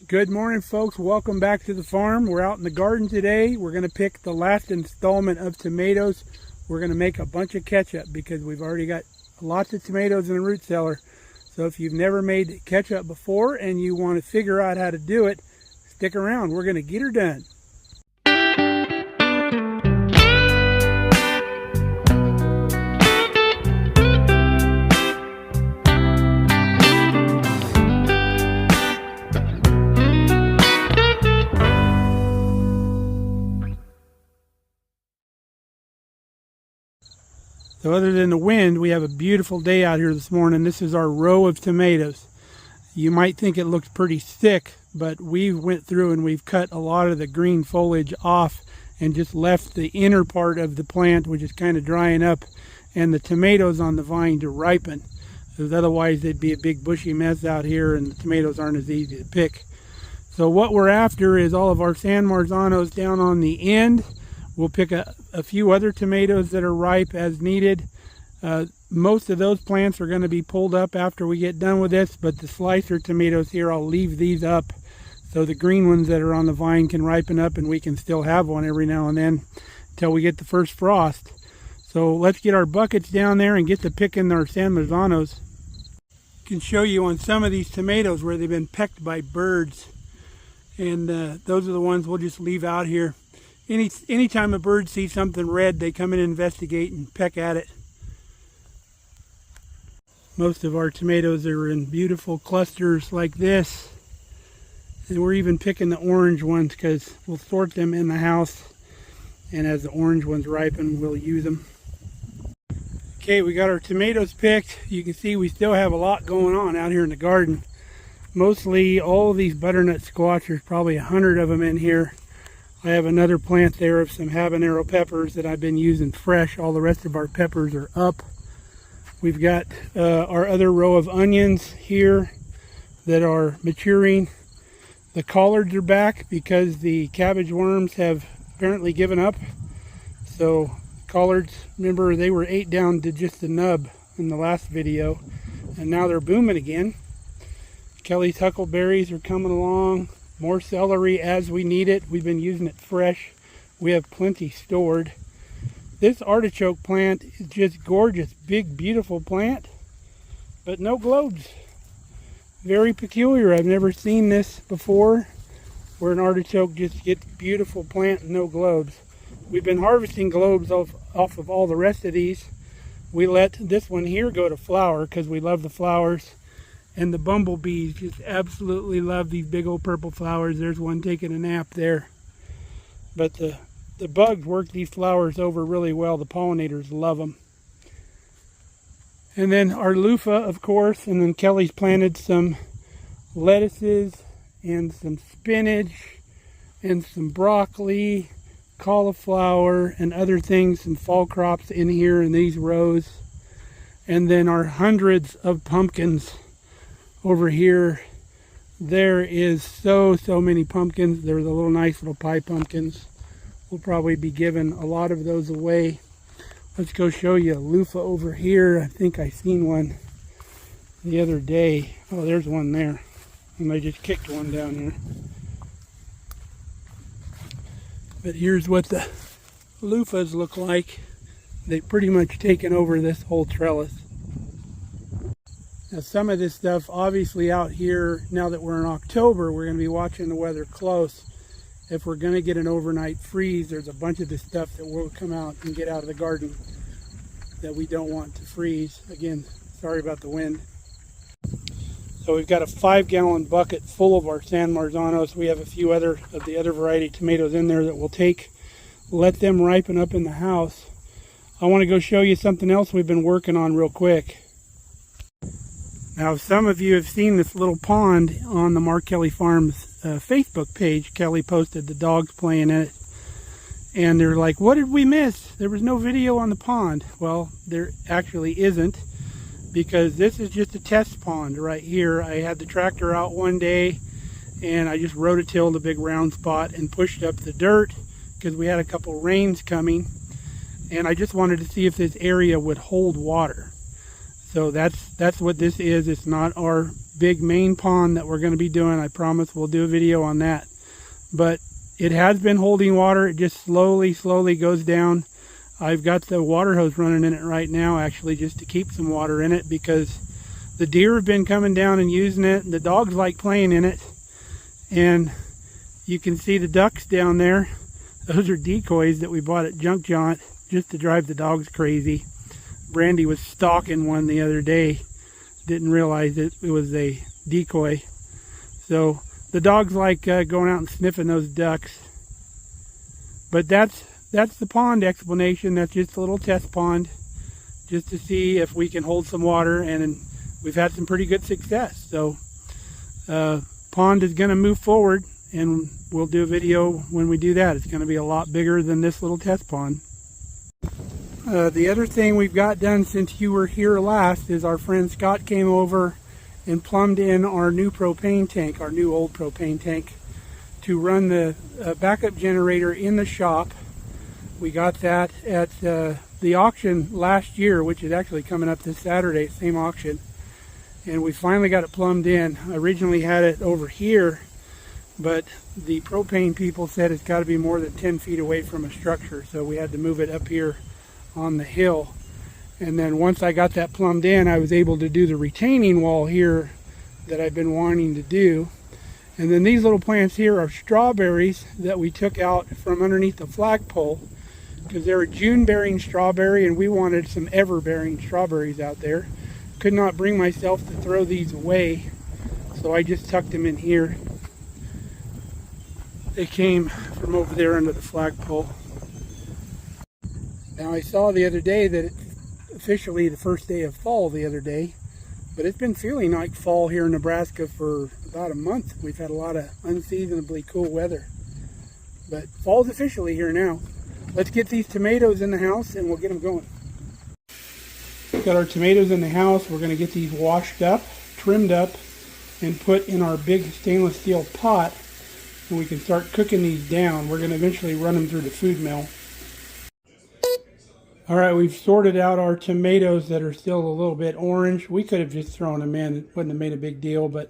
Good morning, folks. Welcome back to the farm. We're out in the garden today. We're going to pick the last installment of tomatoes. We're going to make a bunch of ketchup because we've already got lots of tomatoes in the root cellar. So if you've never made ketchup before and you want to figure out how to do it, stick around. We're going to get her done. So other than the wind, we have a beautiful day out here this morning. This is our row of tomatoes. You might think it looks pretty thick, but we went through and we've cut a lot of the green foliage off and just left the inner part of the plant, which is kind of drying up, and the tomatoes on the vine to ripen. Because otherwise they'd be a big bushy mess out here and the tomatoes aren't as easy to pick. So what we're after is all of our San Marzanos down on the end. We'll pick a few other tomatoes that are ripe as needed. Most of those plants are going to be pulled up after we get done with this, but the slicer tomatoes here, I'll leave these up so the green ones that are on the vine can ripen up and we can still have one every now and then until we get the first frost. So let's get our buckets down there and get to picking our San Marzanos. I can show you on some of these tomatoes where they've been pecked by birds, and those are the ones we'll just leave out here. Anytime a bird sees something red, they come in and investigate and peck at it. Most of our tomatoes are in beautiful clusters like this. And we're even picking the orange ones because we'll sort them in the house. And as the orange ones ripen, we'll use them. Okay, we got our tomatoes picked. You can see we still have a lot going on out here in the garden. Mostly all of these butternut squash, there's probably 100 of them in here. I have another plant there of some habanero peppers that I've been using fresh. All the rest of our peppers are up. We've got our other row of onions here that are maturing. The collards are back because the cabbage worms have apparently given up. So collards, remember, they were ate down to just the nub in the last video, and now they're booming again. Kelly's huckleberries are coming along. More celery as we need it. We've been using it fresh. We have plenty stored. This artichoke plant is just gorgeous. Big, beautiful plant, but no globes. Very peculiar. I've never seen this before, where an artichoke just gets beautiful plant and no globes. We've been harvesting globes off of all the rest of these. We let this one here go to flower because we love the flowers. And the bumblebees just absolutely love these big old purple flowers. There's one taking a nap there. But the bugs work these flowers over really well. The pollinators love them. And then our loofah, of course. And then Kelly's planted some lettuces and some spinach and some broccoli, cauliflower, and other things, some fall crops in here in these rows. And then our hundreds of pumpkins. Over here, there is so many pumpkins. There's the little nice little pie pumpkins. We'll probably be giving a lot of those away. Let's go show you a loofah over here. I think I seen one the other day. Oh, there's one there. And I just kicked one down here. But here's what the loofahs look like. They've pretty much taken over this whole trellis. Now, some of this stuff, obviously out here, now that we're in October, we're going to be watching the weather close. If we're going to get an overnight freeze, there's a bunch of this stuff that will come out and get out of the garden that we don't want to freeze. Again, sorry about the wind. So we've got a 5-gallon bucket full of our San Marzanos. We have a few other of the other variety tomatoes in there that we'll take, let them ripen up in the house. I want to go show you something else we've been working on real quick. Now, some of you have seen this little pond on the Markelly Farm's Facebook page. Kelly posted the dogs playing in it. And they're like, what did we miss? There was no video on the pond. Well, there actually isn't, because this is just a test pond right here. I had the tractor out one day, and I just rototilled a big round spot and pushed up the dirt because we had a couple rains coming. And I just wanted to see if this area would hold water. So that's what this is. It's not our big main pond that we're going to be doing. I promise we'll do a video on that. But it has been holding water. It just slowly goes down. I've got the water hose running in it right now, actually, just to keep some water in it, because the deer have been coming down and using it. The dogs like playing in it. And you can see the ducks down there. Those are decoys that we bought at Junk Jaunt just to drive the dogs crazy. Brandy was stalking one the other day. Didn't realize it was a decoy. So the dogs like going out and sniffing those ducks. But that's the pond explanation. That's just a little test pond, just to see if we can hold some water, and we've had some pretty good success. So pond is going to move forward, and we'll do a video when we do that. It's going to be a lot bigger than this little test pond. The other thing we've got done since you were here last is our friend Scott came over and plumbed in our new propane tank, our new old propane tank, to run the backup generator in the shop. We got that at the auction last year, which is actually coming up this Saturday, same auction. And we finally got it plumbed in. I originally had it over here, but the propane people said it's got to be more than 10 feet away from a structure, so we had to move it up here on the hill. And then once I got that plumbed in, I was able to do the retaining wall here that I've been wanting to do. And then these little plants here are strawberries that we took out from underneath the flagpole, because they're a June-bearing strawberry, and we wanted some ever-bearing strawberries out there. Could not bring myself to throw these away, so I just tucked them in here. They came from over there under the flagpole. Now, I saw the other day that it's officially the first day of fall the other day, but it's been feeling like fall here in Nebraska for about a month. We've had a lot of unseasonably cool weather, but fall's officially here now. Let's get these tomatoes in the house and we'll get them going. Got our tomatoes in the house. We're going to get these washed up, trimmed up, and put in our big stainless steel pot, and we can start cooking these down. We're going to eventually run them through the food mill. Alright, we've sorted out our tomatoes that are still a little bit orange. We could have just thrown them in. It wouldn't have made a big deal, but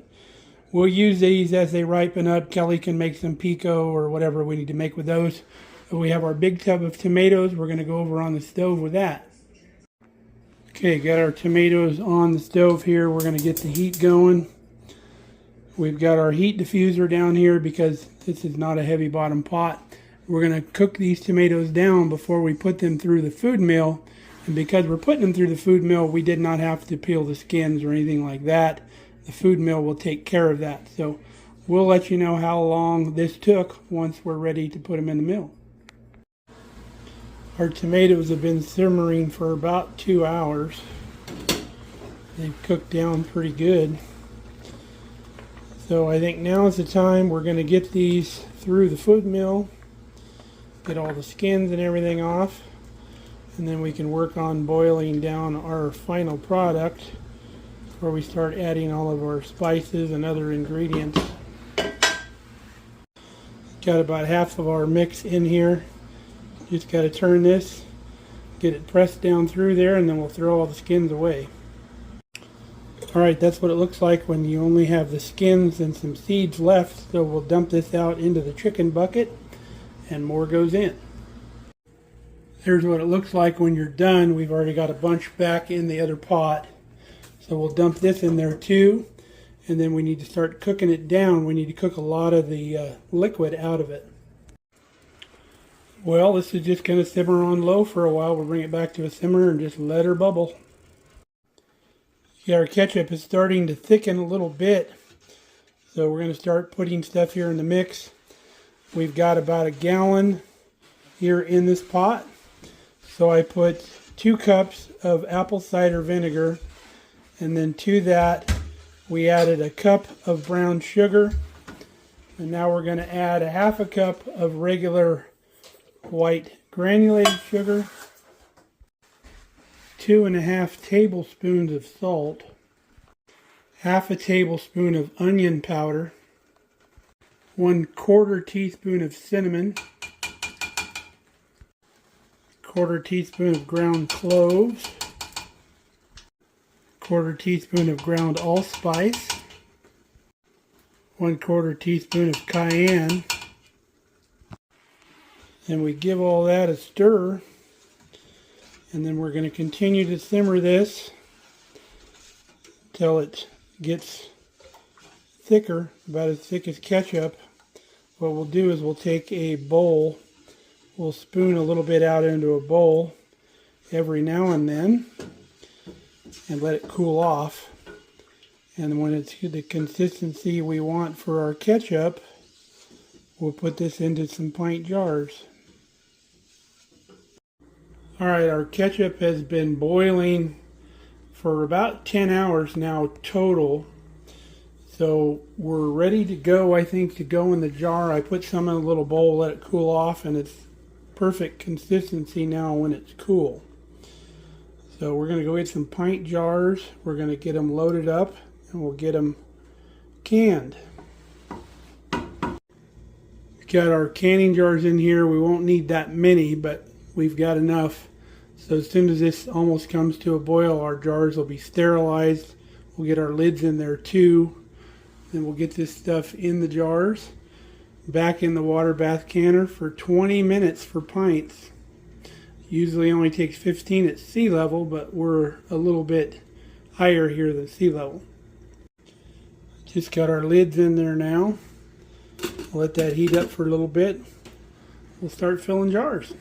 we'll use these as they ripen up. Kelly can make some pico or whatever we need to make with those. So we have our big tub of tomatoes. We're going to go over on the stove with that. Okay, got our tomatoes on the stove here. We're going to get the heat going. We've got our heat diffuser down here because this is not a heavy bottom pot. We're going to cook these tomatoes down before we put them through the food mill. And because we're putting them through the food mill, we did not have to peel the skins or anything like that. The food mill will take care of that. So we'll let you know how long this took once we're ready to put them in the mill. Our tomatoes have been simmering for about 2 hours. They've cooked down pretty good. So I think now is the time we're going to get these through the food mill, get all the skins and everything off, and then we can work on boiling down our final product where we start adding all of our spices and other ingredients. Got about half of our mix in here. Just got to turn this, get it pressed down through there, and then we'll throw all the skins away. Alright, that's what it looks like when you only have the skins and some seeds left. So we'll dump this out into the chicken bucket and more goes in. Here's what it looks like when you're done. We've already got a bunch back in the other pot. So we'll dump this in there too. And then we need to start cooking it down. We need to cook a lot of the liquid out of it. Well, this is just going to simmer on low for a while. We'll bring it back to a simmer and just let her bubble. Yeah, our ketchup is starting to thicken a little bit. So we're going to start putting stuff here in the mix. We've got about a gallon here in this pot. So I put 2 cups of apple cider vinegar. And then to that, we added a cup of brown sugar. And now we're going to add a half a cup of regular white granulated sugar, 2.5 tablespoons of salt, half a tablespoon of onion powder, 1/4 teaspoon of cinnamon, 1/4 teaspoon of ground cloves, 1/4 teaspoon of ground allspice, 1/4 teaspoon of cayenne. And we give all that a stir. And then we're going to continue to simmer this until it gets thicker, about as thick as ketchup. What we'll do is we'll take a bowl, we'll spoon a little bit out into a bowl every now and then and let it cool off. And when it's the consistency we want for our ketchup, we'll put this into some pint jars. Alright, our ketchup has been boiling for about 10 hours now total. So we're ready to go, I think, to go in the jar. I put some in a little bowl, let it cool off, and it's perfect consistency now when it's cool. So we're going to go get some pint jars. We're going to get them loaded up, and we'll get them canned. We've got our canning jars in here. We won't need that many, but we've got enough. So as soon as this almost comes to a boil, our jars will be sterilized. We'll get our lids in there too. Then we'll get this stuff in the jars, back in the water bath canner for 20 minutes for pints. Usually only takes 15 at sea level, but we're a little bit higher here than sea level. Just got our lids in there now. I'll let that heat up for a little bit. We'll start filling jars.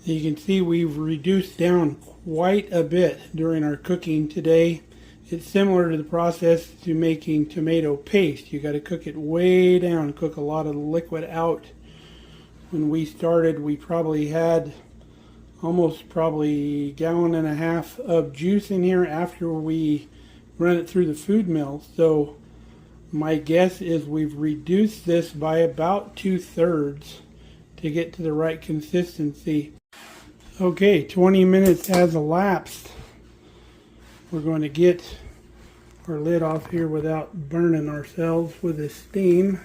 You can see we've reduced down quite a bit during our cooking today. It's similar to the process to making tomato paste. You got to cook it way down, cook a lot of the liquid out. When we started, we probably had almost probably 1.5 gallons of juice in here after we run it through the food mill. So my guess is we've reduced this by about 2/3 to get to the right consistency. Okay, 20 minutes has elapsed. We're going to get our lid off here without burning ourselves with the steam.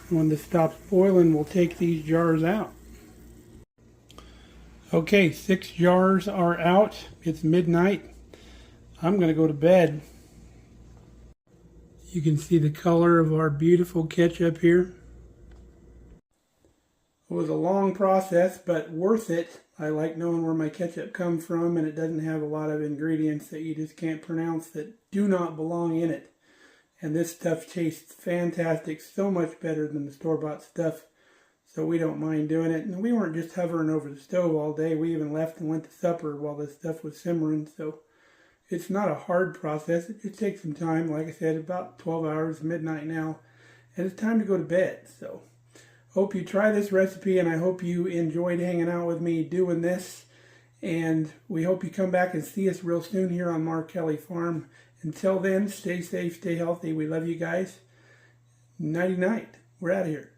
When this stops boiling, we'll take these jars out. Okay, 6 jars are out. It's midnight. I'm going to go to bed. You can see the color of our beautiful ketchup here. It was a long process, but worth it. I like knowing where my ketchup comes from, and it doesn't have a lot of ingredients that you just can't pronounce that do not belong in it. And this stuff tastes fantastic, so much better than the store-bought stuff, so we don't mind doing it. And we weren't just hovering over the stove all day. We even left and went to supper while this stuff was simmering, so it's not a hard process. It just takes some time. Like I said, about 12 hours, midnight now, and it's time to go to bed. So hope you try this recipe, and I hope you enjoyed hanging out with me doing this. And we hope you come back and see us real soon here on Markelly Farm. Until then, stay safe, stay healthy. We love you guys. Nighty night. We're out of here.